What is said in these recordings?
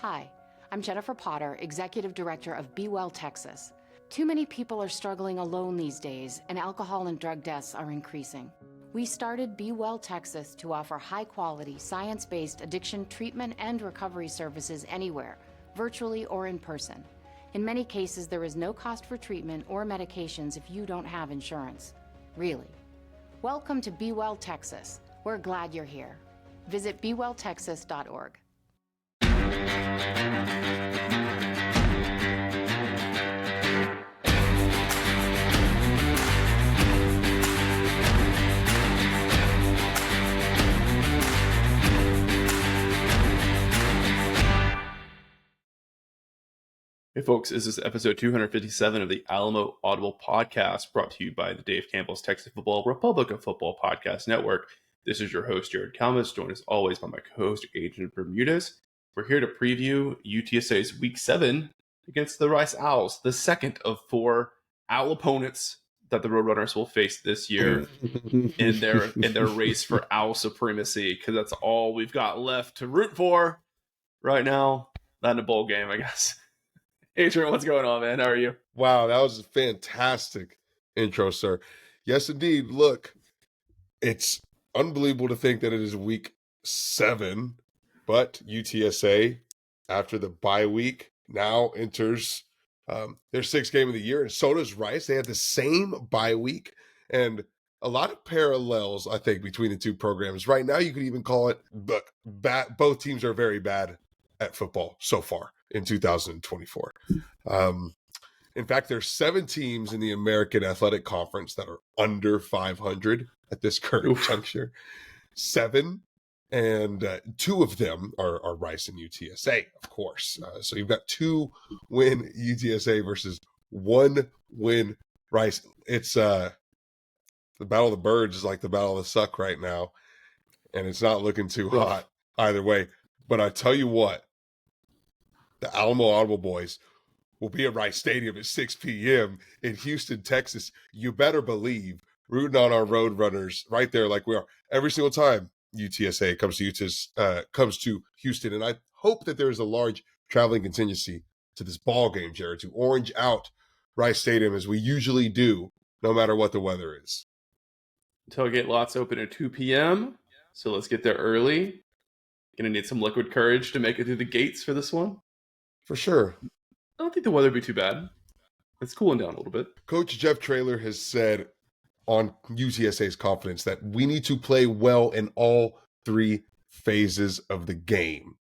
Hi, I'm Jennifer Potter, Executive Director of Be Well Texas. Too many people are struggling alone these days, and alcohol and drug deaths are increasing. We started Be Well Texas to offer high-quality, science-based addiction treatment and recovery services anywhere, virtually or in person. In many cases, there is no cost for treatment or medications if you don't have insurance. Really. Welcome to Be Well Texas. We're glad you're here. Visit bewelltexas.org. Hey folks, this is episode 257 of the Alamo Audible Podcast, brought to you by the Dave Campbell's Texas Football Republic of Football Podcast Network. This is your host, Jared Kalmus, joined as always by my co-host, Adrian Bermudez. We're here to preview UTSA's Week 7 against the Rice Owls, the second of 4 Owl opponents that the Roadrunners will face this year in their race for Owl supremacy, because that's all we've got left to root for right now. Not in a bowl game, I guess. Adrian, what's going on, man? How are you? Wow, that was a fantastic intro, sir. Yes, indeed. Look, it's unbelievable to think that it is week 7, but UTSA, after the bye week, now enters their 6th game of the year, and so does Rice. They had the same bye week, and a lot of parallels, I think, between the two programs. Right now, you could even call it, look, both teams are very bad at football so far in 2024. In fact, there's 7 teams in the American Athletic Conference that are under 500 at this current juncture. 7, and 2 of them are Rice and UTSA, of course. So you've got 2-win UTSA versus 1-win Rice. It's the Battle of the Birds is like the Battle of the Suck right now, and it's not looking too hot either way. But I tell you what, the Alamo Audible boys will be at Rice Stadium at 6 p.m. in Houston, Texas. You better believe, rooting on our Roadrunners right there like we are every single time UTSA comes to Houston. And I hope that there is a large traveling contingency to this ball game, Jared, to orange out Rice Stadium as we usually do, no matter what the weather is. Tailgate lots open at 2 p.m., so let's get there early. Gonna need some liquid courage to make it through the gates for this one. For sure. I don't think the weather will be too bad. It's cooling down a little bit. Coach Jeff Traylor has said on UTSA's confidence that we need to play well in all 3 phases of the game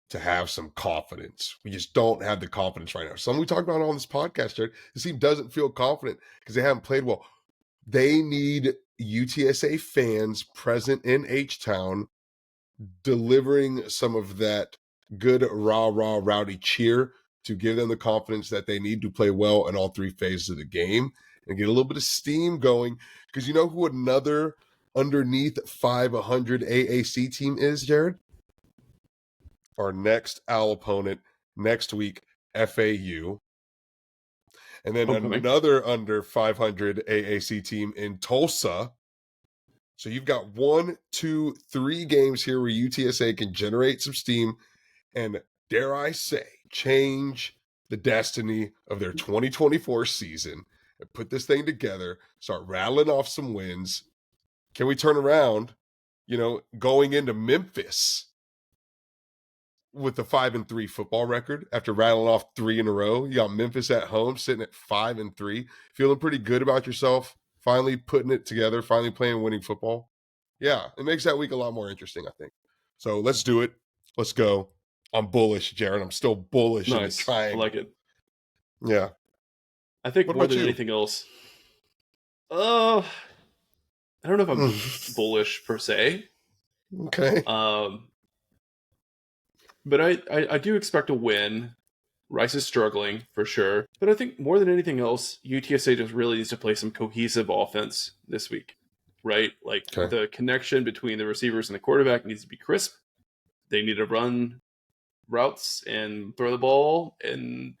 to have some confidence. We just don't have the confidence right now. Something we talked about on this podcast, Jared. This team doesn't feel confident because they haven't played well. They need UTSA fans present in H-Town delivering some of that good rah, rowdy cheer to give them the confidence that they need to play well in all 3 phases of the game and get a little bit of steam going. Because you know who another underneath 500 AAC team is, Jared? Our next Owl opponent next week, FAU. And then another under 500 AAC team in Tulsa. So you've got 1, 2, 3 games here where UTSA can generate some steam and, dare I say, change the destiny of their 2024 season and put this thing together, start rattling off some wins. Can we turn around, going into Memphis with the 5-3 football record after rattling off 3 in a row? You got Memphis at home sitting at 5-3, feeling pretty good about yourself, finally putting it together, finally playing winning football. Yeah, it makes that week a lot more interesting, I think. So let's do it. Let's go. I'm bullish, Jared. I'm still bullish in the triangle. I like it. Yeah. I think more than anything else, I don't know if I'm bullish per se. Okay. But I do expect a win. Rice is struggling for sure. But I think more than anything else, UTSA just really needs to play some cohesive offense this week, right? Like the connection between the receivers and the quarterback needs to be crisp. They need to run routes and throw the ball in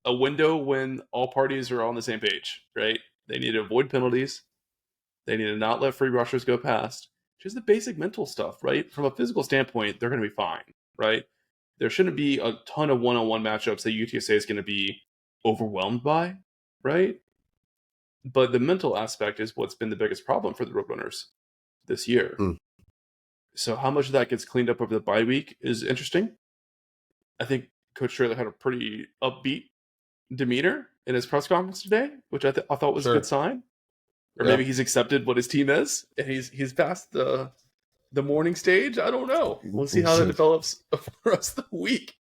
a window when all parties are on the same page, right? They need to avoid penalties. They need to not let free rushers go past. Just the basic mental stuff, right? From a physical standpoint, they're going to be fine, right? there shouldn't be a ton of one-on-one matchups that UTSA is going to be overwhelmed by, right? But the mental aspect is what's been the biggest problem for the Roadrunners this year. Mm. So how much of that gets cleaned up over the bye week is interesting. I think Coach Traylor had a pretty upbeat demeanor in his press conference today, which I thought was a good sign. Or maybe he's accepted what his team is, and he's past the morning stage. I don't know. We'll see how that develops for the rest of the week.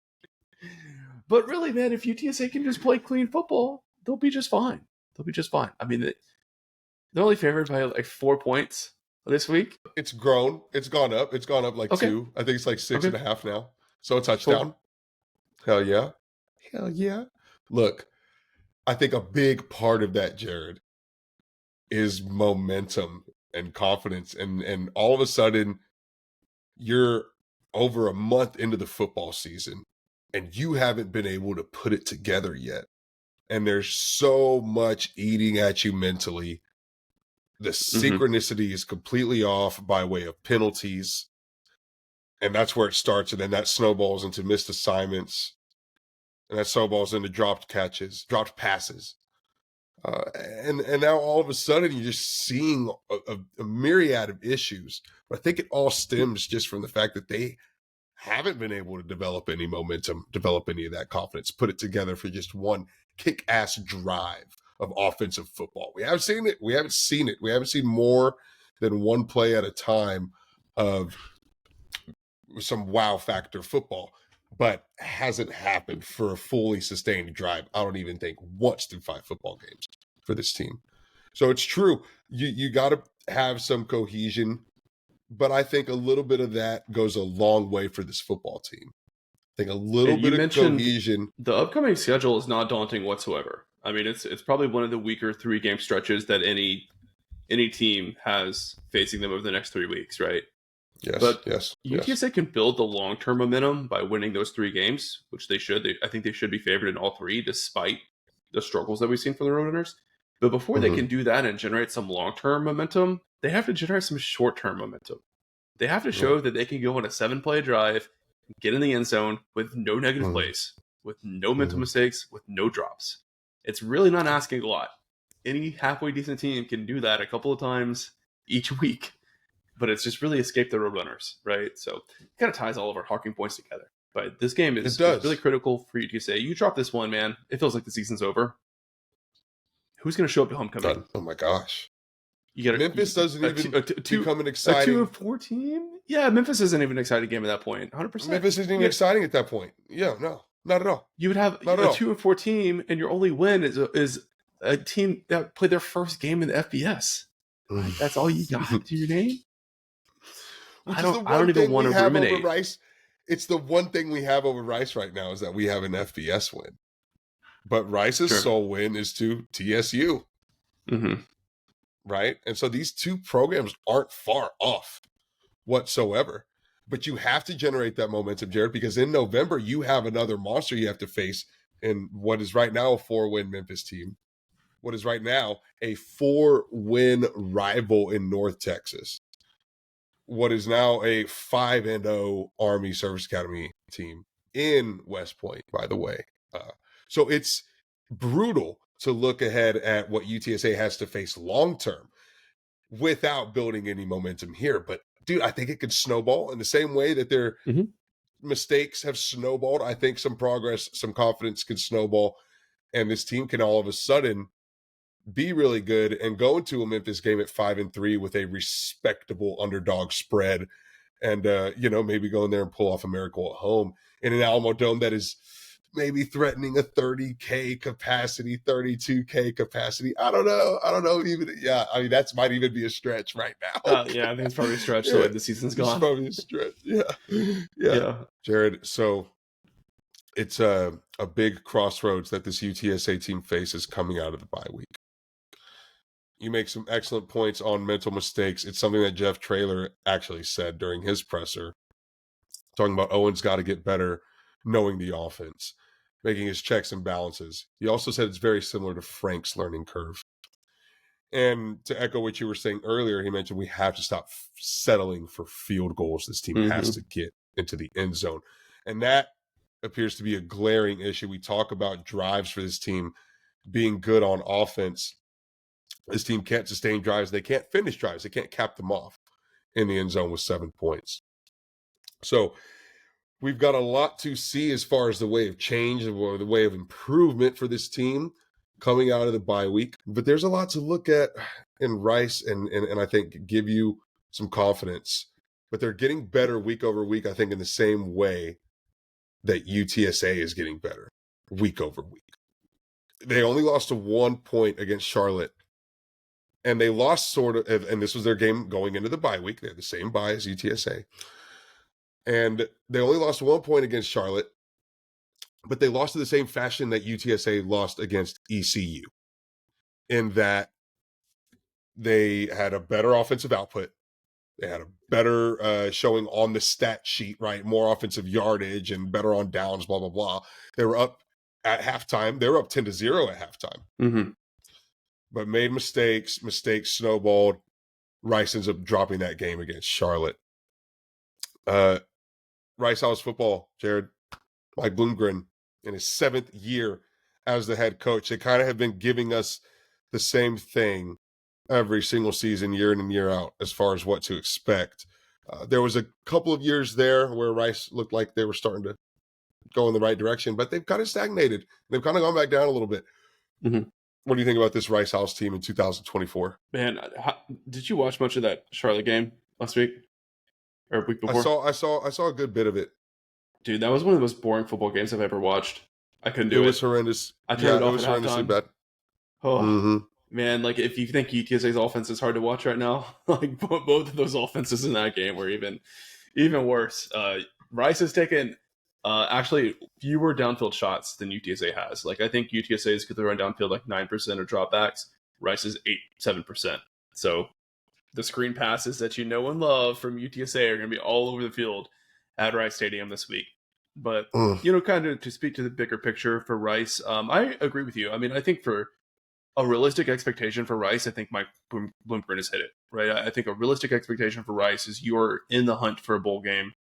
But really, man, if UTSA can just play clean football, they'll be just fine. They'll be just fine. I mean, they're only favored by like 4 points this week. It's grown. It's gone up. It's gone up like 2. I think it's like 6.5 now. So a touchdown. 4. Hell yeah. Hell yeah. Look, I think a big part of that, Jared, is momentum and confidence. And all of a sudden, you're over a month into the football season and you haven't been able to put it together yet. And there's so much eating at you mentally. The synchronicity is completely off by way of penalties. And that's where it starts. And then that snowballs into missed assignments. And that snowballs into dropped passes. And now all of a sudden you're just seeing a myriad of issues. But I think it all stems just from the fact that they haven't been able to develop any momentum, develop any of that confidence, put it together for just one kick-ass drive of offensive football. We haven't seen it. We haven't seen more than one play at a time of some wow factor football, but hasn't happened for a fully sustained drive. I don't even think once through 5 football games for this team. So it's true. You got to have some cohesion, but I think a little bit of that goes a long way for this football team. I think a little bit of cohesion. The upcoming schedule is not daunting whatsoever. I mean, it's probably one of the weaker 3-game stretches that any team has facing them over the next 3 weeks, right? Yes, but yes. UTSA can build the long-term momentum by winning those 3 games, which they should. I think they should be favored in all 3, despite the struggles that we've seen from the Roadrunners. But before they can do that and generate some long-term momentum, they have to generate some short-term momentum. They have to show that they can go on a 7-play drive, get in the end zone with no negative plays, with no mental mistakes, with no drops. It's really not asking a lot. Any halfway decent team can do that a couple of times each week. But it's just really escaped the Roadrunners, right? So it kind of ties all of our talking points together. But this game is really critical for you to say, you drop this one, man, it feels like the season's over. Who's going to show up to homecoming? Oh my gosh. Memphis doesn't even become an exciting... A 2-4 team? Yeah, Memphis isn't even an exciting game at that point. 100%. Memphis isn't even exciting at that point. Yeah, no, not at all. You would have a 2-4 team, and your only win is a team that played their first game in the FBS. That's all you got to your name? I don't even want to ruminate. Rice. It's the one thing we have over Rice right now is that we have an FBS win. But Rice's sole win is to TSU. Right? And so these 2 programs aren't far off whatsoever. But you have to generate that momentum, Jared, because in November, you have another monster you have to face in what is right now a 4-win Memphis team. What is right now a 4-win rival in North Texas. What is now a 5-0 Army Service Academy team in West Point, by the way. So it's brutal to look ahead at what UTSA has to face long-term without building any momentum here. But, dude, I think it could snowball in the same way that their mistakes have snowballed. I think some progress, some confidence can snowball, and this team can all of a sudden be really good and go into a Memphis game at 5-3 with a respectable underdog spread and, maybe go in there and pull off a miracle at home in an Alamo Dome that is maybe threatening a 30K capacity, 32K capacity. I don't know. Even, I mean, that might even be a stretch right now. I think it's probably a stretch the way the season's gone. It's probably a stretch. Yeah. Jared, so it's a big crossroads that this UTSA team faces coming out of the bye week. You make some excellent points on mental mistakes. It's something that Jeff Traylor actually said during his presser, talking about Owen's got to get better knowing the offense, making his checks and balances. He also said it's very similar to Frank's learning curve. And to echo what you were saying earlier, he mentioned we have to stop settling for field goals. This team has to get into the end zone. And that appears to be a glaring issue. We talk about drives for this team being good on offense. This team can't sustain drives. They can't finish drives. They can't cap them off in the end zone with 7 points. So we've got a lot to see as far as the way of change or the way of improvement for this team coming out of the bye week. But there's a lot to look at in Rice and I think give you some confidence. But they're getting better week over week, I think, in the same way that UTSA is getting better week over week. They only lost to 1 point against Charlotte. And they lost sort of, and this was their game going into the bye week. They had the same bye as UTSA. And they only lost 1 point against Charlotte, but they lost in the same fashion that UTSA lost against ECU, in that they had a better offensive output. They had a better showing on the stat sheet, right? More offensive yardage and better on downs, blah, blah, blah. They were up at halftime. They were up 10-0 at halftime. Mm-hmm. But made mistakes snowballed. Rice ends up dropping that game against Charlotte. Rice House football, Jared, Mike Bloomgren, in his 7th year as the head coach. They kind of have been giving us the same thing every single season, year in and year out, as far as what to expect. There was a couple of years there where Rice looked like they were starting to go in the right direction, but they've kind of stagnated. They've kind of gone back down a little bit. Mm-hmm. What do you think about this Rice House team in 2024? Man, did you watch much of that Charlotte game last week or week before? I saw a good bit of it. Dude, that was one of the most boring football games I've ever watched. I couldn't do it. It was horrendous. I turned it off at horrendously halftime. bad. Oh, man, like if you think UTSA's offense is hard to watch right now, like both of those offenses in that game were even worse. Rice has taken actually fewer downfield shots than UTSA has. Like I think UTSA is going to run downfield like 9% of dropbacks. Rice is 7%. So the screen passes that you know and love from UTSA are going to be all over the field at Rice Stadium this week. But, kind of to speak to the bigger picture for Rice, I agree with you. I mean, I think for a realistic expectation for Rice, I think Mike Bloomgren has hit it, right? I think a realistic expectation for Rice is you're in the hunt for a bowl game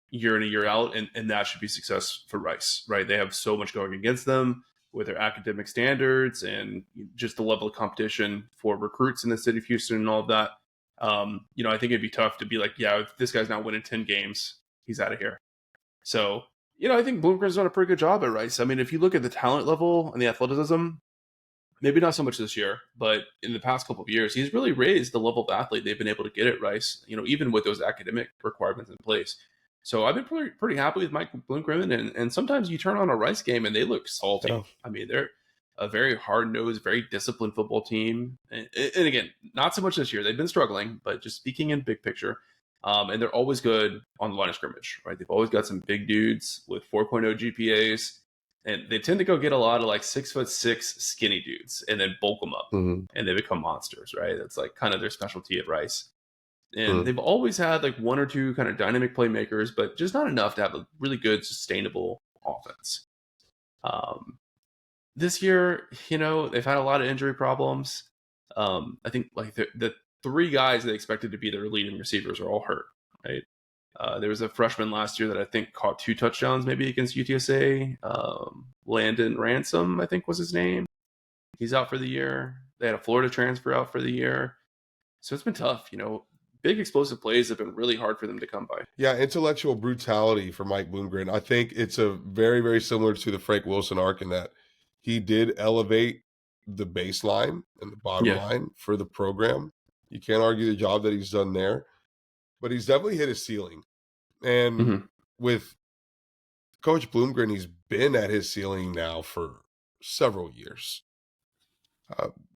year in and year out, and that should be success for Rice, right? They have so much going against them with their academic standards and just the level of competition for recruits in the city of Houston and all of that. I think it'd be tough to be like, yeah, if this guy's not winning 10 games, he's out of here. So, I think Bloomgren's done a pretty good job at Rice. I mean, if you look at the talent level and the athleticism, maybe not so much this year, but in the past couple of years, he's really raised the level of athlete they've been able to get at Rice, even with those academic requirements in place. So I've been pretty happy with Mike Bloomgren, and sometimes you turn on a Rice game and they look salty. Yeah. I mean, they're a very hard-nosed, very disciplined football team. And again, not so much this year. They've been struggling, but just speaking in big picture, and they're always good on the line of scrimmage, right? They've always got some big dudes with 4.0 GPAs, and they tend to go get a lot of like 6'6" skinny dudes and then bulk them up, and they become monsters, right? That's like kind of their specialty at Rice. And they've always had like one or two kind of dynamic playmakers, but just not enough to have a really good, sustainable offense. This year, they've had a lot of injury problems. I think like the 3 guys they expected to be their leading receivers are all hurt, right? There was a freshman last year that I think caught 2 touchdowns maybe against UTSA. Landon Ransom, I think was his name. He's out for the year. They had a Florida transfer out for the year. So it's been tough, Big explosive plays have been really hard for them to come by. Yeah, intellectual brutality for Mike Bloomgren. I think it's a very, very similar to the Frank Wilson arc in that he did elevate the baseline and the bottom line for the program. You can't argue the job that he's done there, but he's definitely hit his ceiling. And with Coach Bloomgren, he's been at his ceiling now for several years.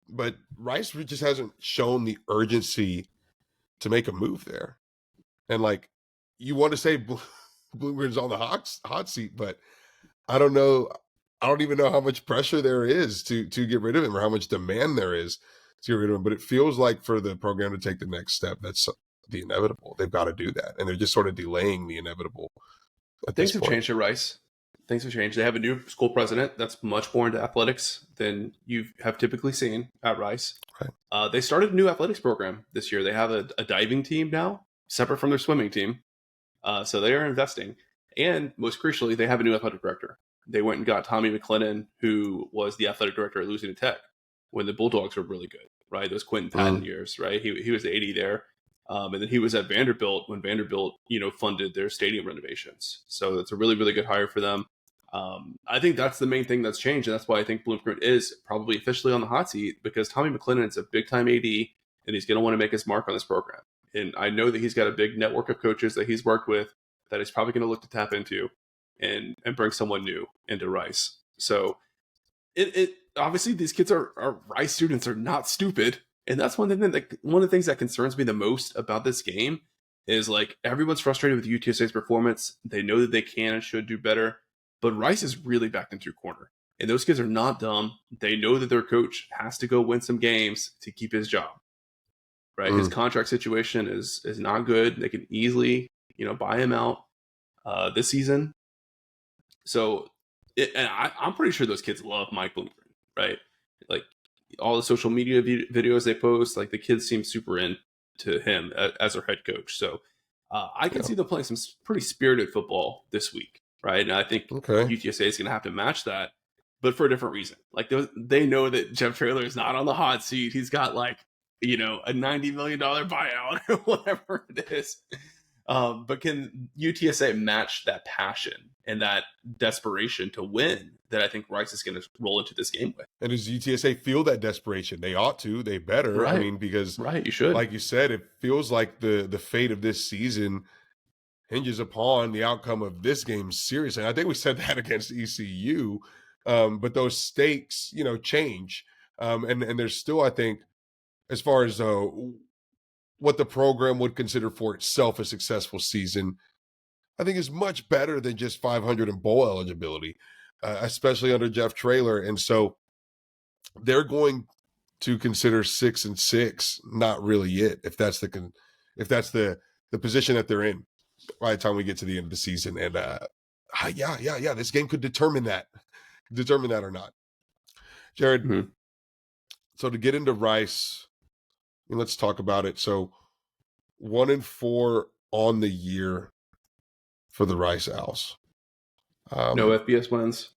But Rice just hasn't shown the urgency to make a move there. And like, you want to say Bloomgren's on the hot seat, but I don't know. I don't even know how much pressure there is to get rid of him or how much demand there is to get rid of him. But it feels like for the program to take the next step, that's the inevitable. They've got to do that. And they're just sort of delaying the inevitable. Things have changed at Rice. Things have changed. They have a new school president that's much more into athletics than you have typically seen at Rice. Right. They started a new athletics program this year. They have a diving team now, separate from their swimming team. So they are investing. And most crucially, they have a new athletic director. They went and got Tommy McLennan, who was the athletic director at Louisiana Tech when the Bulldogs were really good, right? Those Quentin Patton years, right? He was the AD there. And then he was at Vanderbilt when Vanderbilt, funded their stadium renovations. So it's a really, really good hire for them. I think that's the main thing that's changed. And that's why I think Bloomgren is probably officially on the hot seat, because Tommy McLennan is a big time AD and he's going to want to make his mark on this program. And I know that he's got a big network of coaches that he's worked with that he's probably going to look to tap into and bring someone new into Rice. So it obviously these kids are Rice students are not stupid. And that's one of the things that concerns me the most about this game is, like, everyone's frustrated with UTSA's performance. They know that they can and should do better, but Rice is really backed into a corner. And those kids are not dumb. They know that their coach has to go win some games to keep his job, right? His contract situation is not good. They can easily, buy him out this season. So I'm pretty sure those kids love Mike Bloomgren, right? Like, all the social media videos they post, like, the kids seem super into him as their head coach. So I can see them playing some pretty spirited football this week, right? And I think UTSA is going to have to match that, but for a different reason. Like, they know that Jeff Traylor is not on the hot seat. He's got, like, a $90 million buyout or whatever it is. But can UTSA match that passion and that desperation to win that I think Rice is going to roll into this game with? And does UTSA feel that desperation? They ought to. They better. Right. I mean, because you should. Like you said, it feels like the fate of this season hinges upon the outcome of this game seriously. And I think we said that against ECU, but those stakes, change. And there's still, I think, as far as what the program would consider for itself a successful season, I think is much better than just 500 in bowl eligibility, especially under Jeff Traylor. And so they're going to consider 6-6 not really it, if that's the position that they're in by the time we get to the end of the season. And this game could determine that or not. Jared, so to get into Rice, let's talk about it. So 1-4 on the year for the Rice Owls. No FBS wins.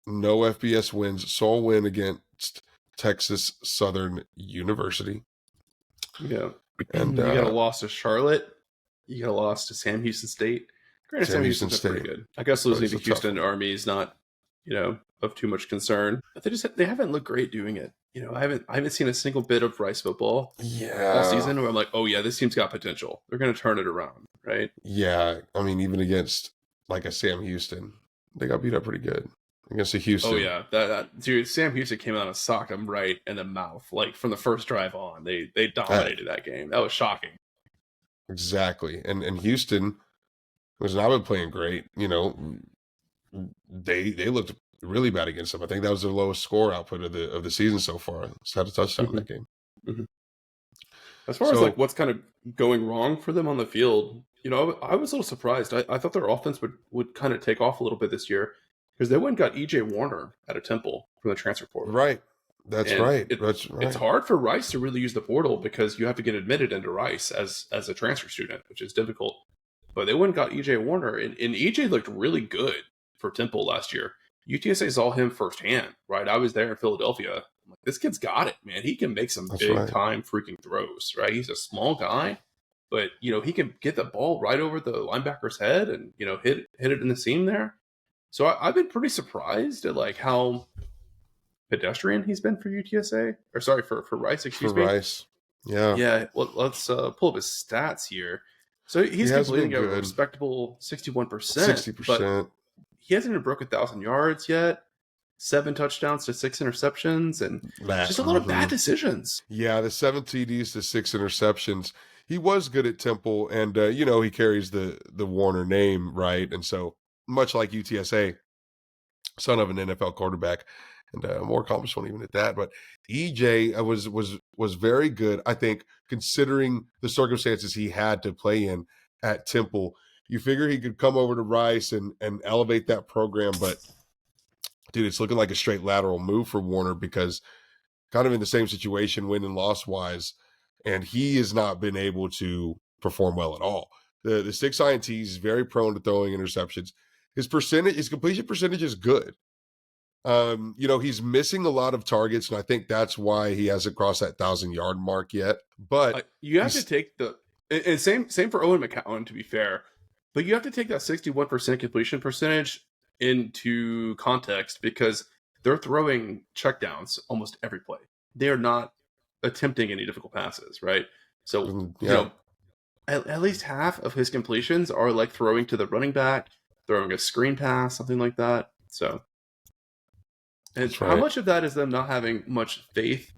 No FBS wins. Sole win against Texas Southern University. Yeah. And you got a loss to Charlotte. You got a loss to Sam Houston State. Granted, Sam Houston's pretty good. I guess losing to Houston Army is not, of too much concern. But they haven't looked great doing it. I haven't seen a single bit of Rice football all season where I'm like, oh yeah, this team's got potential. They're going to turn it around, right? Yeah, I mean, even against like a Sam Houston, they got beat up pretty good against a Houston. Oh yeah, that dude, Sam Houston came out and socked him right in the mouth, like from the first drive on. They dominated that game. That was shocking. Exactly, and Houston was not been playing great. They looked really bad against them. I think that was their lowest score output of the season so far. Just had a touchdown in that game. As far as like what's kind of going wrong for them on the field, I was a little surprised. I thought their offense would kind of take off a little bit this year because they went and got EJ Warner out of Temple from the transfer portal. Right. That's right. It's hard for Rice to really use the portal because you have to get admitted into Rice as a transfer student, which is difficult. But they went and got EJ Warner, and EJ looked really good for Temple last year. UTSA saw him firsthand, right? I was there in Philadelphia. I'm like, this kid's got it, man. He can make some big-time freaking throws, right? He's a small guy, but, he can get the ball right over the linebacker's head and, hit it in the seam there. So I've been pretty surprised at, like, how pedestrian he's been for UTSA. Or, sorry, for Rice, excuse me. Rice, yeah. Yeah, well, let's pull up his stats here. So he's completing a respectable 61%. 60%. But he hasn't even broke 1,000 yards yet. 7 touchdowns to 6 interceptions, and just a lot of bad decisions. Yeah, the 7 TDs to 6 interceptions. He was good at Temple, and he carries the Warner name, right? And so, much like UTSA, son of an NFL quarterback, and a more accomplished one even at that. But EJ was very good, I think, considering the circumstances he had to play in at Temple. You figure he could come over to Rice and elevate that program, but dude, it's looking like a straight lateral move for Warner because kind of in the same situation, win and loss wise, and he has not been able to perform well at all. the 6 INTs, is very prone to throwing interceptions. His completion percentage is good. He's missing a lot of targets, and I think that's why he hasn't crossed that 1,000-yard mark yet. But you have to take and same for Owen McCowan, to be fair, but you have to take that 61% completion percentage into context because they're throwing checkdowns almost every play. They are not attempting any difficult passes, right? So at least half of his completions are like throwing to the running back, throwing a screen pass, something like that. So, and how much of that is them not having much faith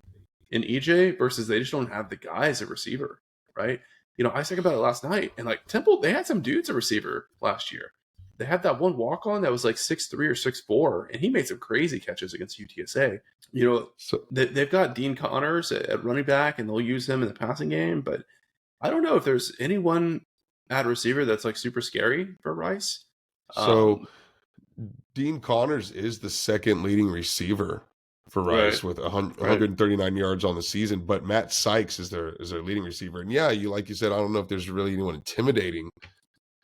in EJ versus they just don't have the guys at receiver, right? I was thinking about it last night, and like Temple, they had some dudes at receiver last year. They had that one walk on that was like 6'3" or 6'4", and he made some crazy catches against UTSA. They've got Dean Connors at running back, and they'll use him in the passing game, but I don't know if there's anyone at receiver that's like super scary for Rice. So Dean Connors is the second leading receiver for Rice with 139 yards on the season, but Matt Sykes is their leading receiver. And yeah, like you said, I don't know if there's really anyone intimidating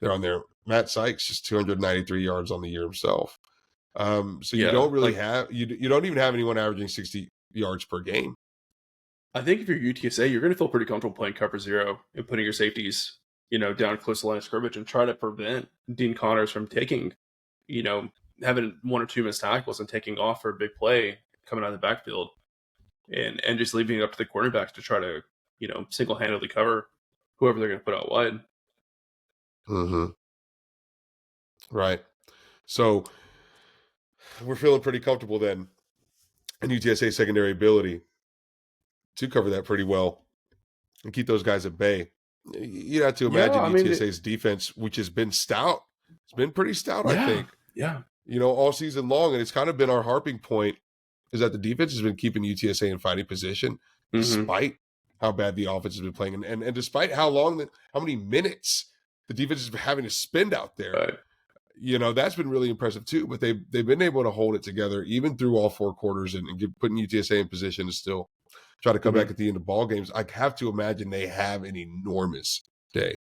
there on there. Matt Sykes just 293 yards on the year himself. You don't really you don't even have anyone averaging 60 yards per game. I think if you're UTSA, you're going to feel pretty comfortable playing cover zero and putting your safeties, down close to the line of scrimmage and try to prevent Dean Connors from taking, having 1 or 2 missed tackles and taking off for a big play coming out of the backfield and just leaving it up to the cornerbacks to try to, single-handedly cover whoever they're going to put out wide. Mm-hmm. Right. So we're feeling pretty comfortable then in UTSA secondary ability to cover that pretty well and keep those guys at bay. You have to imagine UTSA's defense, which has been stout. It's been pretty stout, I think. Yeah. All season long. And it's kind of been our harping point is that the defense has been keeping UTSA in fighting position despite how bad the offense has been playing. And despite how many minutes the defense is having to spend out there. Right. That's been really impressive too. But they've been able to hold it together even through all 4 quarters and putting UTSA in position to still try to come back at the end of ball games. I have to imagine they have an enormous day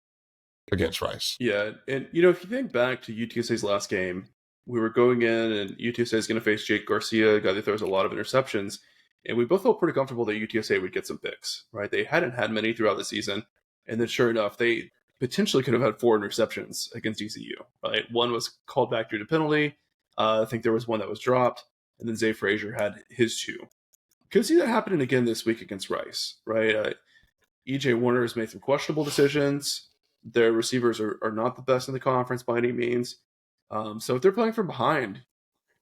against Rice. Yeah, and if you think back to UTSA's last game, we were going in and UTSA is going to face Jake Garcia, a guy that throws a lot of interceptions, and we both felt pretty comfortable that UTSA would get some picks, right? They hadn't had many throughout the season, and then sure enough, they potentially could have had 4 interceptions against ECU, right? One was called back due to penalty. I think there was one that was dropped, and then Zay Frazier had his 2. Could see that happening again this week against Rice, right? EJ Warner has made some questionable decisions. Their receivers are not the best in the conference by any means. So if they're playing from behind,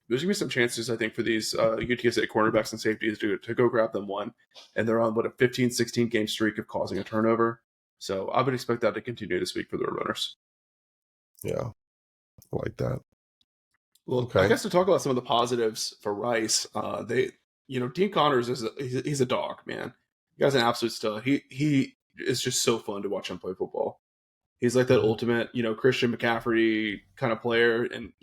there's going to be some chances, I think, for these UTSA cornerbacks and safeties to go grab them one. And they're on, a 15, 16 game streak of causing a turnover. So I would expect that to continue this week for the Roadrunners. Yeah, I like that. Well, okay. I guess to talk about some of the positives for Rice, Dean Connors he's a dog, man. The guy's an absolute stud. He is just so fun to watch him play football. He's like that ultimate, Christian McCaffrey kind of player. And,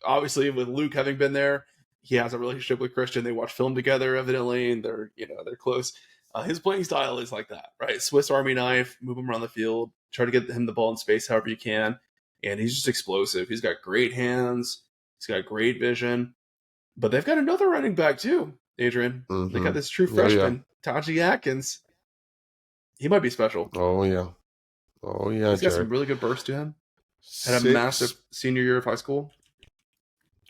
obviously with Luke having been there, he has a relationship with Christian. They watch film together, evidently, and they're close. His playing style is like that, right? Swiss Army knife, move him around the field, try to get him the ball in space however you can. And he's just explosive. He's got great hands. He's got great vision. But they've got another running back too, Adrian. They got this true freshman, Taji Atkins. He might be special. Oh, yeah. He's got some really good burst to him. Had a massive senior year of high school.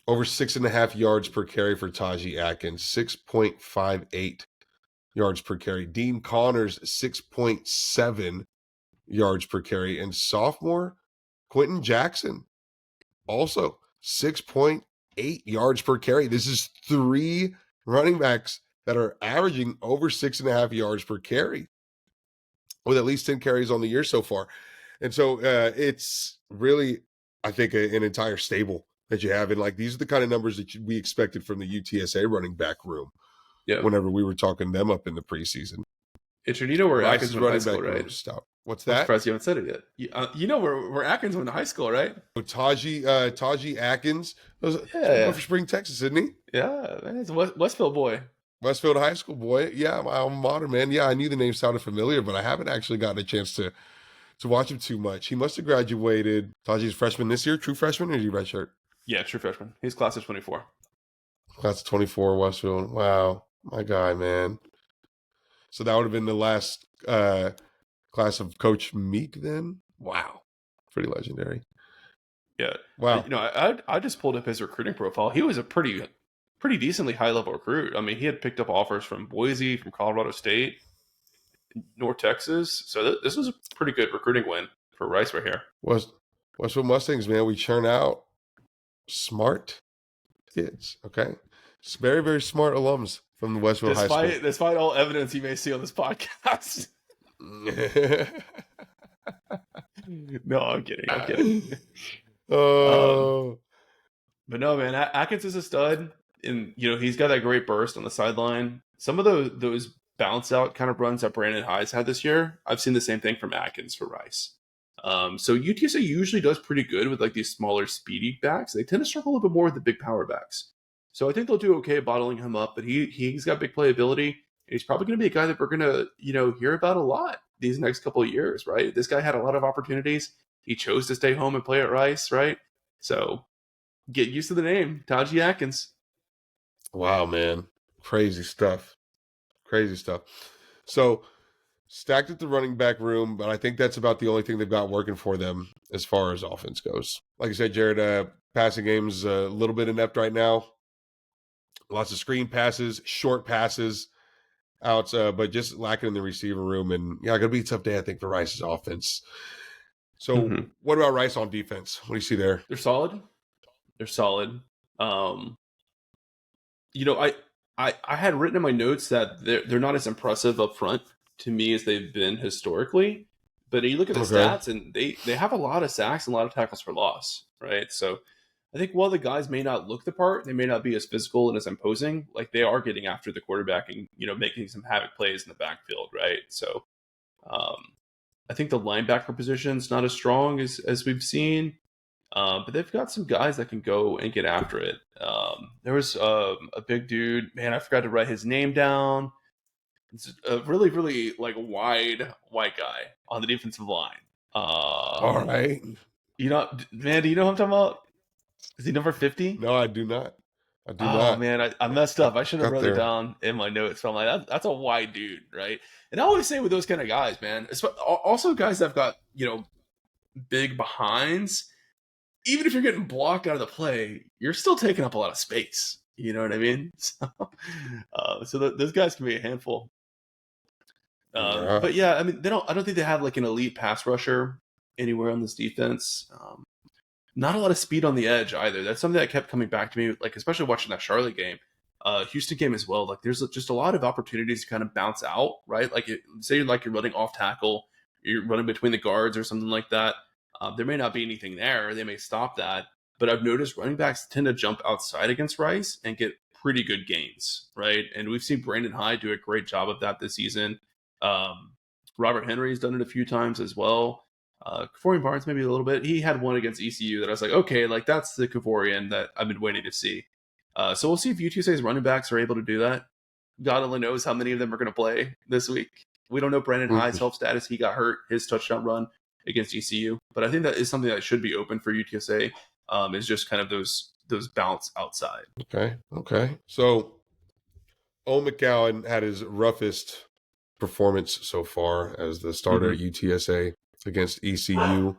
Over 6.5 yards per carry for Taji Atkins. 6.58 yards per carry. Dean Connors, 6.7 yards per carry. And sophomore, Quentin Jackson, also 6.8 yards per carry. This is 3 running backs that are averaging over 6.5 yards per carry, with at least 10 carries on the year so far. And so it's really, I think, an entire stable that you have. And these are the kind of numbers that we expected from the UTSA running back room whenever we were talking them up in the preseason. Where Atkins went to high school, right? Stout. What's that? I'm surprised you haven't said it yet. Where Atkins went to high school, right? Taji Atkins. From Spring, Texas, isn't he? Yeah, man, he's a Westfield boy. Westfield High School boy. Yeah, my alma mater, man. Yeah, I knew the name sounded familiar, but I haven't actually gotten a chance to to watch him too much. He must have graduated. Taji's freshman this year, true freshman, or is he redshirt? Yeah, true freshman. He's class of 24. Class of 24, Westfield. Wow, my guy, man. So that would have been the last class of Coach Meek then? Wow. Pretty legendary. Yeah. Wow. I just pulled up his recruiting profile. He was a pretty decently high level recruit. I mean, he had picked up offers from Boise, from Colorado State, North Texas. So this was a pretty good recruiting win for Rice right here. Westfield Mustangs, man, we churn out smart kids, okay? It's very, very smart alums from the Westfield High School. Despite all evidence you may see on this podcast. No, I'm kidding. Oh. But no, man, Atkins is a stud, and he's got that great burst on the sideline. Some of those bounce out kind of runs that Brandon Highs had this year, I've seen the same thing from Atkins for Rice. So UTSA usually does pretty good with like these smaller, speedy backs. They tend to struggle a little bit more with the big power backs. So I think they'll do okay bottling him up, but he's got big playability. And he's probably going to be a guy that we're going to hear about a lot these next couple of years, right? This guy had a lot of opportunities. He chose to stay home and play at Rice, right? So get used to the name, Taji Atkins. Wow, man. Crazy stuff. So stacked at the running back room, but I think that's about the only thing they've got working for them as far as offense goes. Like I said, Jared, passing game's a little bit inept right now. Lots of screen passes, short passes out, but just lacking in the receiver room. And yeah, going to be a tough day, I think, for Rice's offense. So what about Rice on defense? What do you see there? They're solid. I had written in my notes that they're not as impressive up front to me as they've been historically. But you look at the stats, and they have a lot of sacks and a lot of tackles for loss, right? So I think while the guys may not look the part, they may not be as physical and as imposing, like they are getting after the quarterback and, making some havoc plays in the backfield, right? So I think the linebacker position's not as strong as we've seen, but they've got some guys that can go and get after it. There was a big dude, man, I forgot to write his name down. It's a really, really like wide white guy on the defensive line. All right. Man, do you know what I'm talking about? Is he number 50? No, I do not. Oh, man, I messed up. I should have wrote it down in my notes. So I'm like, that's a wide dude, right? And I always say with those kind of guys, man, also guys that have got, big behinds, even if you're getting blocked out of the play, you're still taking up a lot of space. You know what I mean? So those guys can be a handful. But yeah, I mean, I don't think they have like an elite pass rusher anywhere on this defense. Not a lot of speed on the edge either. That's something that kept coming back to me, like especially watching that Charlotte game, Houston game as well. Like there's just a lot of opportunities to kind of bounce out, right? Like say you're running off tackle, you're running between the guards or something like that. There may not be anything there. They may stop that. But I've noticed running backs tend to jump outside against Rice and get pretty good gains, right? And we've seen Brandon Hyde do a great job of that this season. Robert Henry's done it a few times as well. Kavorian Barnes maybe a little bit. He had one against ECU that I was like, okay, like that's the Kavorian that I've been waiting to see. So we'll see if UTSA's running backs are able to do that. God only knows how many of them are going to play this week. We don't know Brandon Hyde's health status. He got hurt his touchdown run against ECU, but I think that is something that should be open for UTSA. Is just kind of those bounce outside. Okay. So Owen McCowan had his roughest performance so far as the starter at UTSA against ECU.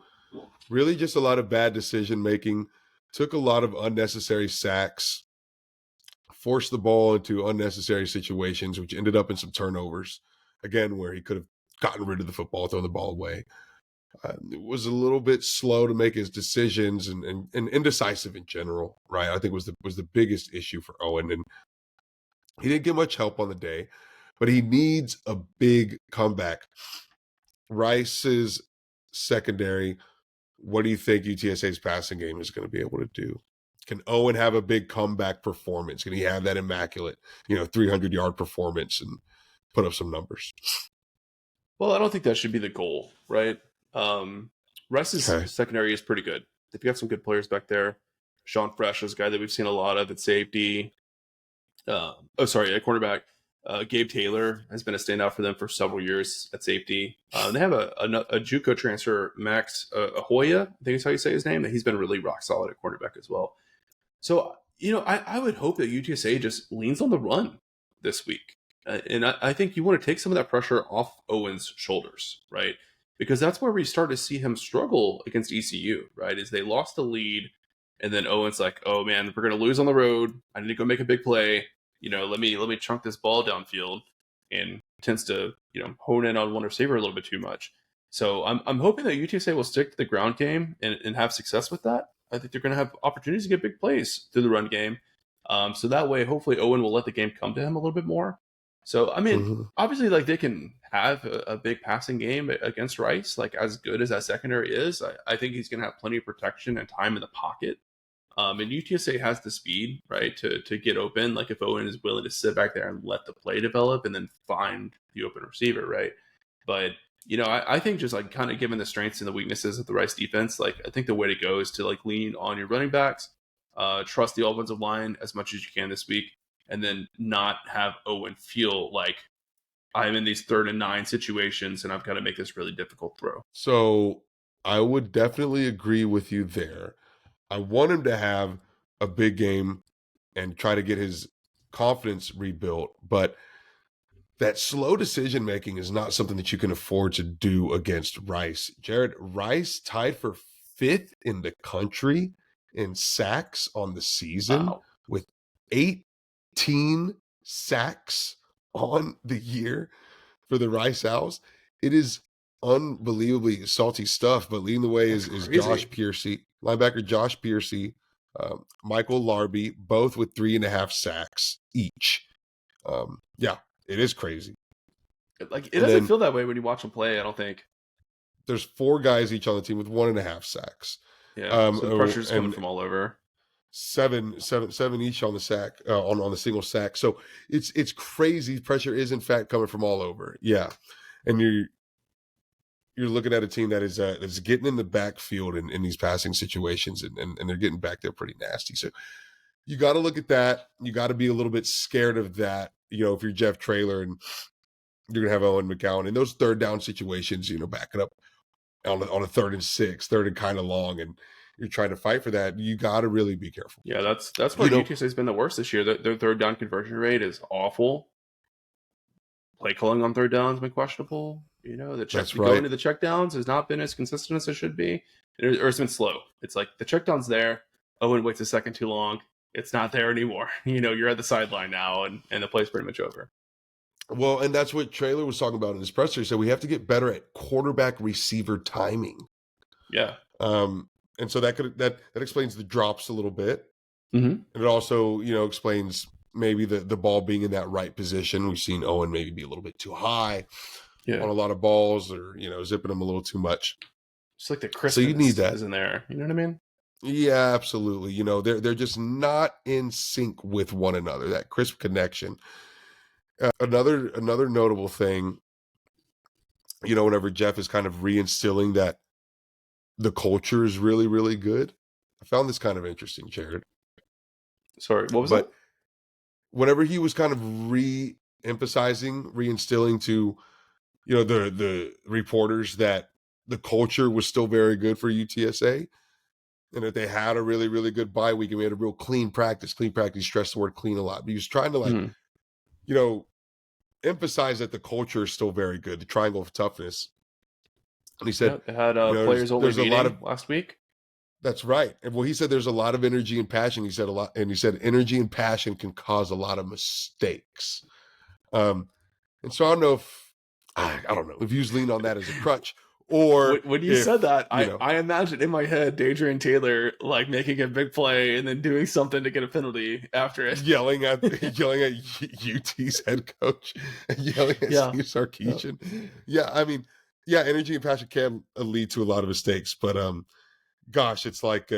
Really just a lot of bad decision making, took a lot of unnecessary sacks, forced the ball into unnecessary situations, which ended up in some turnovers, again, where he could have gotten rid of the football, thrown the ball away. It was a little bit slow to make his decisions and indecisive in general, right? I think was the biggest issue for Owen. And he didn't get much help on the day, but he needs a big comeback. Rice's secondary, what do you think UTSA's passing game is going to be able to do? Can Owen have a big comeback performance? Can he have that immaculate, 300-yard performance and put up some numbers? Well, I don't think that should be the goal, right? Rice's secondary is pretty good. They've got some good players back there. Sean Fresh is a guy that we've seen a lot of at safety. At cornerback. Gabe Taylor has been a standout for them for several years at safety. They have a JUCO transfer, Max Ahoya, I think is how you say his name. He's been really rock solid at quarterback as well. So, I would hope that UTSA just leans on the run this week. And I think you want to take some of that pressure off Owen's shoulders, right? Because that's where we start to see him struggle against ECU, right? Is they lost the lead, and then Owen's like, oh man, we're going to lose on the road. I need to go make a big play. Let me chunk this ball downfield, and tends to, hone in on one receiver a little bit too much. So I'm hoping that UTSA will stick to the ground game and have success with that. I think they're going to have opportunities to get big plays through the run game. So that way, hopefully Owen will let the game come to him a little bit more. So, I mean, obviously, like, they can have a big passing game against Rice, like, as good as that secondary is. I think he's going to have plenty of protection and time in the pocket. And UTSA has the speed, right, to get open. Like, if Owen is willing to sit back there and let the play develop and then find the open receiver, right? But, I think just, like, kind of given the strengths and the weaknesses of the Rice defense, like, I think the way to go is to, like, lean on your running backs, trust the offensive line as much as you can this week, and then not have Owen feel like I'm in these 3rd and 9 situations and I've got to make this really difficult throw. So I would definitely agree with you there. I want him to have a big game and try to get his confidence rebuilt, but that slow decision making is not something that you can afford to do against Rice. Jared, Rice tied for 5th in the country in sacks on the season with 18 sacks on the year for the Rice Owls. It is unbelievably salty stuff, but leading the way is Josh Piercy, linebacker Josh Piercy, Michael Larby, both with 3.5 sacks each. Yeah, it is crazy. Like, it doesn't feel that way when you watch them play, I don't think. There's 4 guys each on the team with 1.5 sacks. Yeah, so the pressure's coming from all over. Seven each on the sack, on the single sack. So it's crazy. Pressure is in fact coming from all over. Yeah, and you're looking at a team that is getting in the backfield in these passing situations, and they're getting back there pretty nasty. So you got to look at that. You got to be a little bit scared of that. If you're Jeff Traylor and you're gonna have Owen McCown in those 3rd down situations, backing up on a 3rd and 6, 3rd and kind of long, and you're trying to fight for that, you got to really be careful. Yeah, that's where UTSA has been the worst this year. Their 3rd down conversion rate is awful. Play calling on 3rd downs been questionable. Going to the check downs has not been as consistent as it should be, or it's been slow. It's like the check down's there. Owen waits a second too long. It's not there anymore. You're at the sideline now, and the play's pretty much over. Well, and that's what Traylor was talking about in his presser. He said we have to get better at quarterback receiver timing. Yeah. And so that explains the drops a little bit. Mm-hmm. And it also, explains maybe the ball being in that right position. We've seen Owen maybe be a little bit too high on a lot of balls, or, zipping them a little too much. Just like the crispness so you need that. Is in there. You know what I mean? Yeah, absolutely. They're just not in sync with one another, that crisp connection. Another notable thing, whenever Jeff is kind of reinstilling that the culture is really, really good. I found this kind of interesting, Jared. Sorry, what was that? Whenever he was kind of re-emphasizing, reinstilling to, the reporters that the culture was still very good for UTSA, and that they had a really, really good bye week, and we had a real clean practice. Clean practice, stressed the word clean a lot. But he was trying to emphasize that the culture is still very good, the triangle of toughness. And he said, they had players only meeting a lot of last week. That's right. And he said there's a lot of energy and passion. He said energy and passion can cause a lot of mistakes. And so I don't know if you lean on that as a crutch, or when you said that, I imagined in my head Adrian Taylor like making a big play and then doing something to get a penalty after it, yelling at UT's head coach, and yelling at Steve Sarkisian. Yeah, I mean, yeah, energy and passion can lead to a lot of mistakes, but gosh, it's like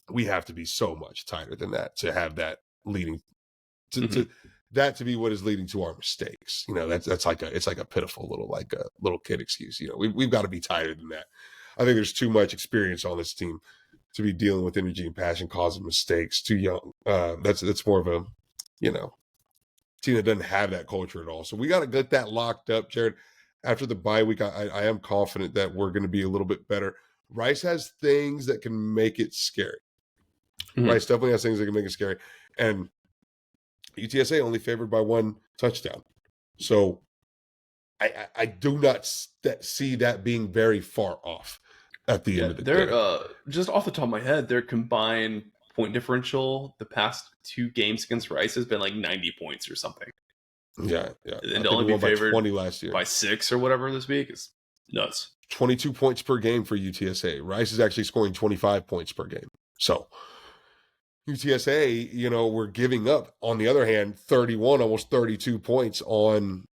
we have to be so much tighter than that to have that leading to that to be what is leading to our mistakes. That's like a pitiful little kid excuse. We've got to be tighter than that. I think there's too much experience on this team to be dealing with energy and passion causing mistakes. Too young. That's more of a team that doesn't have that culture at all. So we got to get that locked up, Jared. After the bye week, I am confident that we're going to be a little bit better. Rice has things that can make it scary. Mhm. Rice definitely has things that can make it scary. And UTSA only favored by 1 touchdown. So I do not see that being very far off at the end of the they're day. just off the top of my head, their combined point differential the past 2 games against Rice has been like 90 points or something. Yeah. And I to think only we be won by favored 20 last year. by 6 or whatever this week is nuts. 22 points per game for UTSA. Rice is actually scoring 25 points per game. So UTSA, we're giving up, on the other hand, 31, almost 32 points on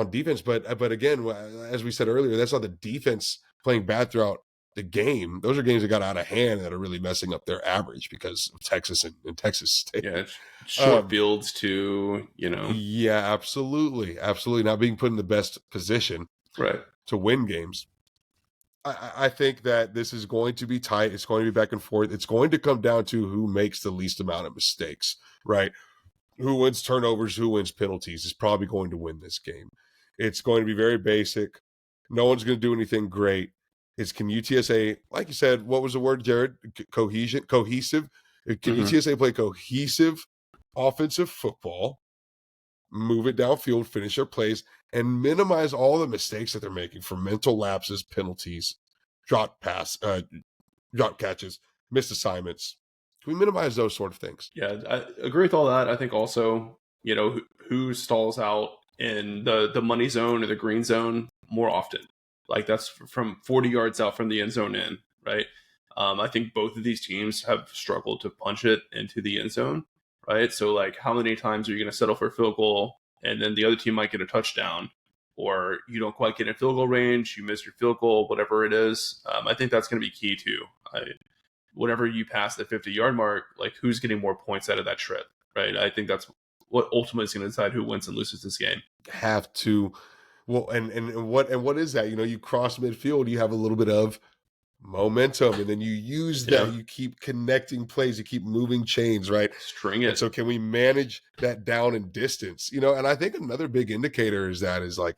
defense. But again, as we said earlier, that's not the defense playing bad throughout the game. Those are games that got out of hand that are really messing up their average because of Texas and Texas State. Yeah, short fields too, Yeah, absolutely. Absolutely. Not being put in the best position Right. to win games. I think that this is going to be tight. It's going to be back and forth. It's going to come down to who makes the least amount of mistakes, right? Who wins turnovers, who wins penalties is probably going to win this game. It's going to be very basic. No one's going to do anything great. Can UTSA, like you said, what was the word, Jared? Cohesive? Can UTSA play cohesive offensive football, move it downfield, finish their plays, and minimize all the mistakes that they're making from mental lapses, penalties, drop catches, missed assignments? Can we minimize those sort of things? Yeah, I agree with all that. I think also, who stalls out in the money zone or the green zone more often. Like that's from 40 yards out from the end zone in, right? I think both of these teams have struggled to punch it into the end zone, right? So like how many times are you going to settle for a field goal and then the other team might get a touchdown, or you don't quite get in field goal range, you miss your field goal, whatever it is. I think that's going to be key too. Whenever you pass the 50-yard mark, like who's getting more points out of that trip, right? I think that's what ultimately is going to decide who wins and loses this game. Have to. Well, and what is that? You cross midfield, you have a little bit of momentum, and then you use that. You keep connecting plays, you keep moving chains, right? String it. And so can we manage that down and distance? And I think another big indicator is like,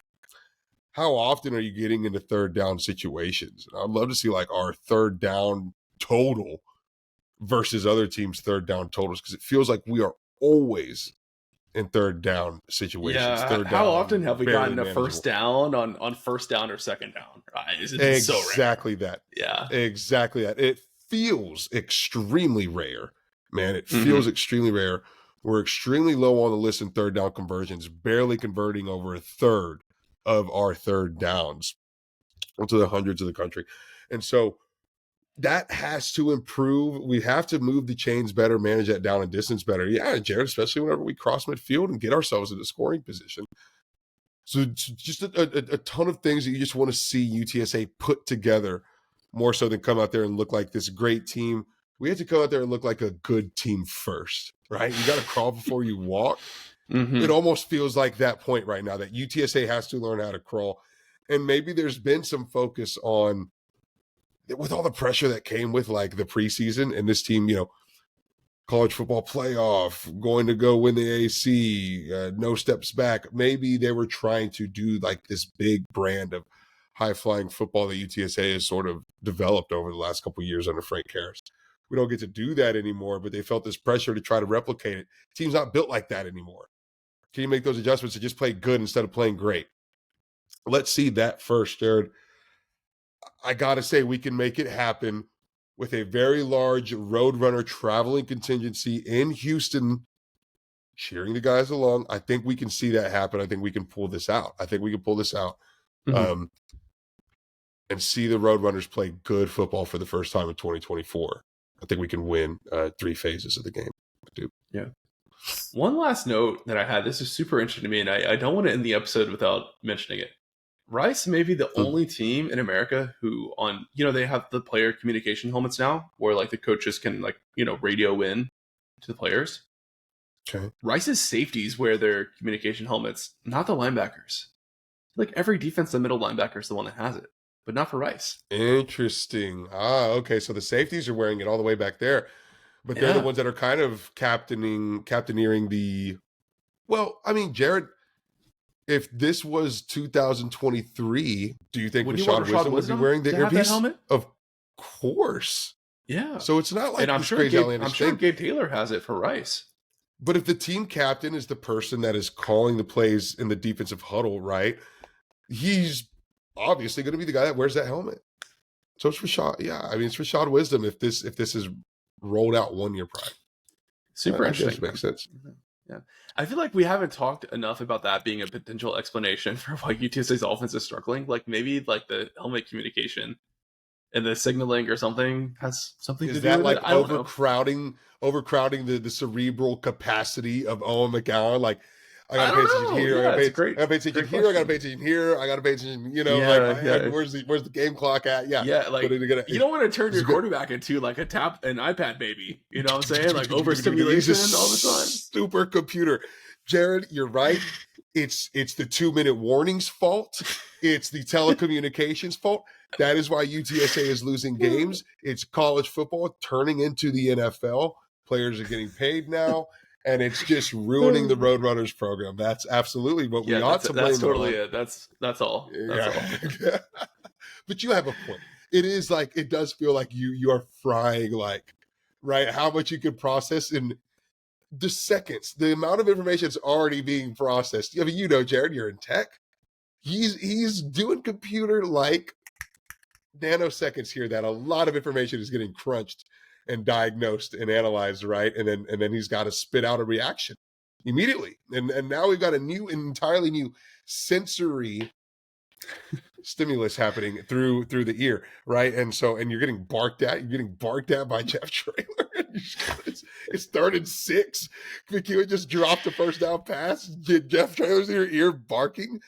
how often are you getting into third down situations? I'd love to see like our third down total versus other teams' third down totals, because it feels like we are always in third down situations. Yeah, third down, how often have we gotten a manageable. first down on first down or second down? Right? Exactly so rare. that. Yeah, exactly that. It feels extremely rare, man. It feels extremely rare. We're extremely low on the list in third down conversions, barely converting over a third of our third downs into the hundreds of the country. And so that has to improve. We have to move the chains better, manage that down and distance better. Yeah, Jared, especially whenever we cross midfield and get ourselves into scoring position. So just a ton of things that you just want to see UTSA put together more so than come out there and look like this great team. We have to come out there and look like a good team first, right? You got to crawl before you walk. It almost feels like that point right now that UTSA has to learn how to crawl. And maybe there's been some focus on, with all the pressure that came with like the preseason and this team, college football playoff, going to go win the AC, no steps back. Maybe they were trying to do like this big brand of high flying football that UTSA has sort of developed over the last couple of years under Frank Harris. We don't get to do that anymore, but they felt this pressure to try to replicate it. The team's not built like that anymore. Can you make those adjustments to just play good instead of playing great? Let's see that first, Jared. I got to say, we can make it happen with a very large Roadrunner traveling contingency in Houston, cheering the guys along. I think we can see that happen. I think we can pull this out. And see the Roadrunners play good football for the first time in 2024. I think we can win 3 phases of the game. I do. Yeah. One last note that I had, this is super interesting to me, and I don't want to end the episode without mentioning it. Rice may be the only team in America who they have the player communication helmets now where like the coaches can radio in to the players. Okay. Rice's safeties wear their communication helmets, not the linebackers. Like every defensive middle linebacker is the one that has it, but not for Rice. Interesting. Okay. So the safeties are wearing it all the way back there, but they're the ones that are kind of captaineering the Well, I mean, Jared, if this was 2023, do you think Would you want Rashad Rashad Wisdom would be Wisdom wearing the to have that earpiece? helmet? Of course. Yeah. So it's not And like this crazy outlandish thing. Gabe Taylor has it for Rice. But if the team captain is the person that is calling the plays in the defensive huddle, right? He's obviously going to be the guy that wears that helmet. So it's Rashad. Yeah, I mean, it's Rashad Wisdom if this is rolled out 1 year prior. Super I interesting. guess it makes sense. Yeah. I feel like we haven't talked enough about that being a potential explanation for why UTSA's offense is struggling. Like maybe like the helmet communication and the signaling or something has something to Is do that with like it. I don't know. overcrowding the cerebral capacity of Owen McGowan? Like, I I gotta pay don't attention know. here. Yeah, I it's gotta pay attention great here. I gotta question. pay attention here. I gotta pay attention. You know, Yeah. where's the game clock at? Yeah, Yeah, like you don't want to turn your it's good. quarterback into like an iPad baby. You know what I'm saying? Like overstimulation He's a all the time. supercomputer. Jared, you're right. It's the 2-minute warnings fault. It's the telecommunications fault. That is why UTSA is losing games. It's college football turning into the NFL. Players are getting paid now, and it's just ruining the Roadrunners program. That's absolutely what we ought to blame. That's totally it it. That's all. That's all. But you have a point. It is like it does feel like you are frying like right how much you can process in the seconds. The amount of information that's already being processed. I mean, you know, Jared, you're in tech. He's doing computer like nanoseconds here that a lot of information is getting crunched and diagnosed and analyzed, right? And then he's got to spit out a reaction immediately. And now we've got an entirely new sensory stimulus happening through the ear, right? And you're getting barked at. You're getting barked at by Jeff Traylor. It's 3rd and 6. McEwen just dropped the first down pass. Jeff Traylor's in your ear barking.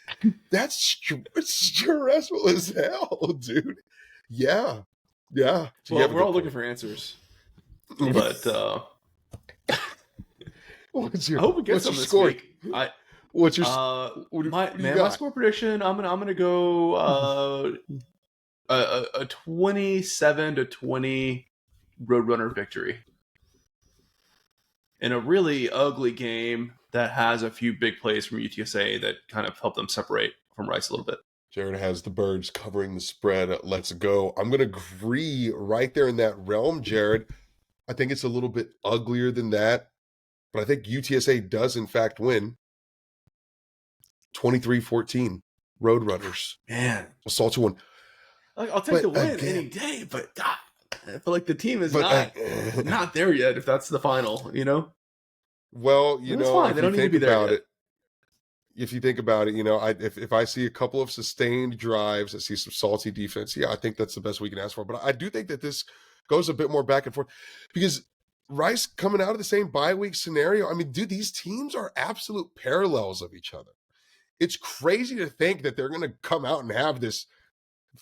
That's stressful as hell, dude. Yeah. So well, we're all looking for answers, but I hope we get some this score? week. What's your my score prediction? I'm gonna go a 27-20 Roadrunner victory in a really ugly game that has a few big plays from UTSA that kind of help them separate from Rice a little bit. Jared has the birds covering the spread. Let's go. I'm going to agree right there in that realm, Jared. I think it's a little bit uglier than that, but I think UTSA does, in fact, win 23-14. Roadrunners. Man. A salty one. I'll take the win any day, but God, I feel like the team is not there yet if that's the final, you know? Well, you know, fine. They don't need to be there yet. If you think about it, you know, if I see a couple of sustained drives, I see some salty defense. Yeah, I think that's the best we can ask for. But I do think that this goes a bit more back and forth because Rice coming out of the same bye week scenario. I mean, dude, these teams are absolute parallels of each other. It's crazy to think that they're going to come out and have this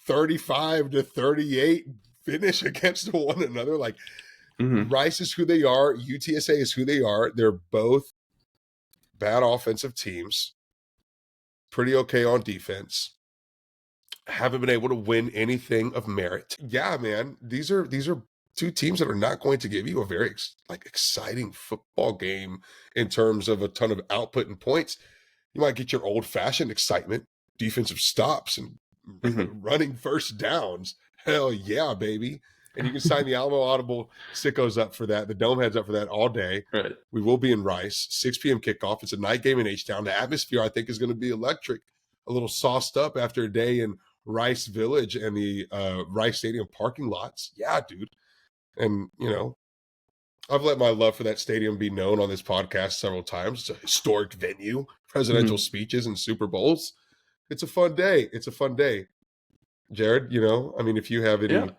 35-38 finish against one another. Like Rice is who they are. UTSA is who they are. They're both bad offensive teams. Pretty okay on defense. Haven't been able to win anything of merit. Yeah, man. These are two teams that are not going to give you a very exciting football game in terms of a ton of output and points. You might get your old-fashioned excitement, defensive stops and running first downs. Hell yeah, baby. And you can sign the Alamo Audible sickos up for that. The Dome heads up for that all day. Right. We will be in Rice, 6 p.m. kickoff. It's a night game in H-Town. The atmosphere, I think, is going to be electric. A little sauced up after a day in Rice Village and the Rice Stadium parking lots. Yeah, dude. And, you know, I've let my love for that stadium be known on this podcast several times. It's a historic venue, presidential speeches and Super Bowls. It's a fun day. Jared, you know, I mean, if you have any...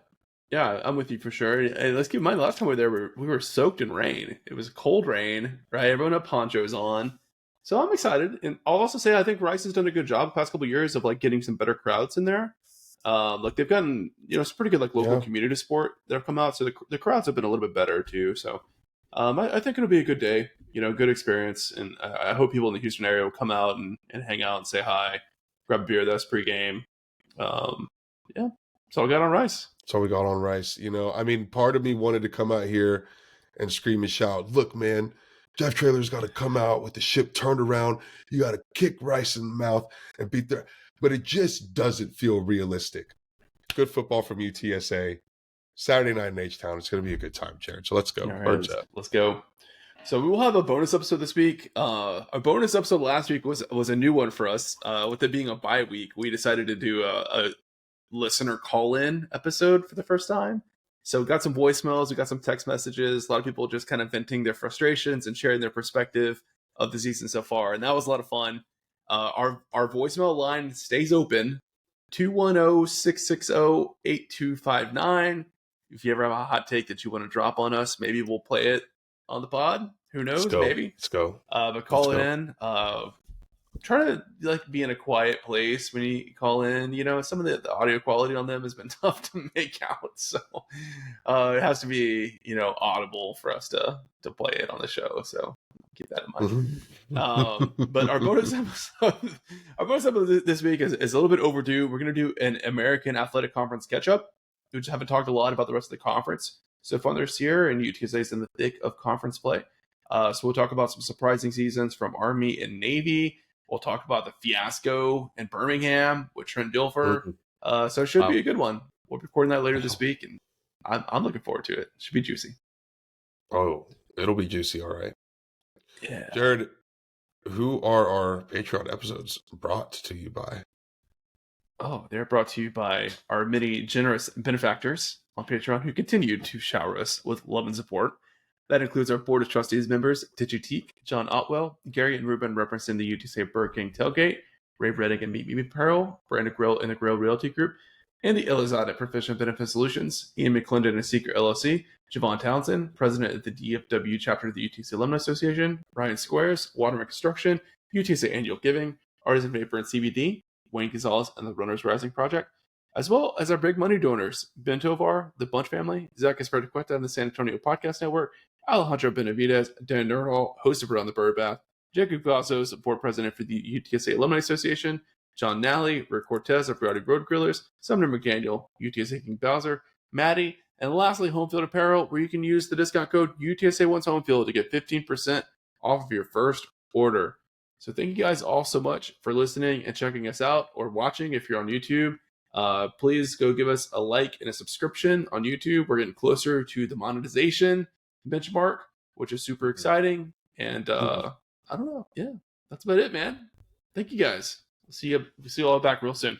Yeah, I'm with you for sure. And let's keep in mind, last time we were there, we were soaked in rain. It was cold rain, right? Everyone had ponchos on. So I'm excited. And I'll also say I think Rice has done a good job the past couple of years of getting some better crowds in there. They've gotten, some pretty good local community support that have come out. So the crowds have been a little bit better too. So I think it'll be a good day, good experience. And I hope people in the Houston area will come out and hang out and say hi, grab a beer. That's pregame. That's all I got on Rice. That's all we got on Rice. I mean, part of me wanted to come out here and scream and shout, look, man, Jeff Traylor's got to come out with the ship turned around. You got to kick Rice in the mouth and beat their. But it just doesn't feel realistic. Good football from UTSA. Saturday night in H-Town. It's going to be a good time, Jared. So let's go. All right, let's go. So we will have a bonus episode this week. Our bonus episode last week was a new one for us. With it being a bye week, we decided to do a listener call-in episode for the first time. So we got some voicemails, we got some text messages, a lot of people just kind of venting their frustrations and sharing their perspective of the season so far. And that was a lot of fun. Our voicemail line stays open, 210-660-8259. If you ever have a hot take that you want to drop on us, maybe we'll play it on the pod. Who knows? Maybe. Let's go. But call it in. Try to be in a quiet place when you call in. You know, some of the audio quality on them has been tough to make out, so it has to be audible for us to play it on the show. So keep that in mind. But our bonus episode this week is a little bit overdue. We're going to do an American Athletic Conference catch up. We just haven't talked a lot about the rest of the conference so far this year, and UTSA is in the thick of conference play. So we'll talk about some surprising seasons from Army and Navy. We'll talk about the fiasco in Birmingham with Trent Dilfer. So it should be a good one. We'll be recording that later this week, and I'm looking forward to it. It should be juicy. Oh, it'll be juicy. All right. Yeah. Jared, who are our Patreon episodes brought to you by? Oh, they're brought to you by our many generous benefactors on Patreon who continue to shower us with love and support. That includes our Board of Trustees members, Digitique, John Otwell, Gary and Ruben representing the UTSA Burger King Tailgate, Ray Redding and Meet Me Apparel, Brandon Grill and the Grill Realty Group, and the Elizad at Professional Benefit Solutions, Ian McClendon and Seeker LLC, Javon Townsend, President of the DFW Chapter of the UTSA Alumni Association, Ryan Squares, Waterman Construction, UTSA Annual Giving, Artisan Vapor and CBD, Wayne Gonzalez and the Runners Rising Project, as well as our big money donors, Ben Tovar, the Bunch Family, Zach Esperdequeta and the San Antonio Podcast Network, Alejandro Benavidez, Dan Nerdall, host of Around the Birdbath, Jacob Glassos, Board President for the UTSA Alumni Association, John Nally, Rick Cortez of Rowdy Road Grillers, Sumner McDaniel, UTSA King Bowser, Maddie, and lastly, Homefield Apparel, where you can use the discount code UTSA1Homefield to get 15% off of your first order. So thank you guys all so much for listening and checking us out or watching if you're on YouTube. Please go give us a like and a subscription on YouTube. We're getting closer to the monetization benchmark, which is super exciting. And I don't know. Yeah, that's about it, man. Thank you guys. We'll see you all back real soon.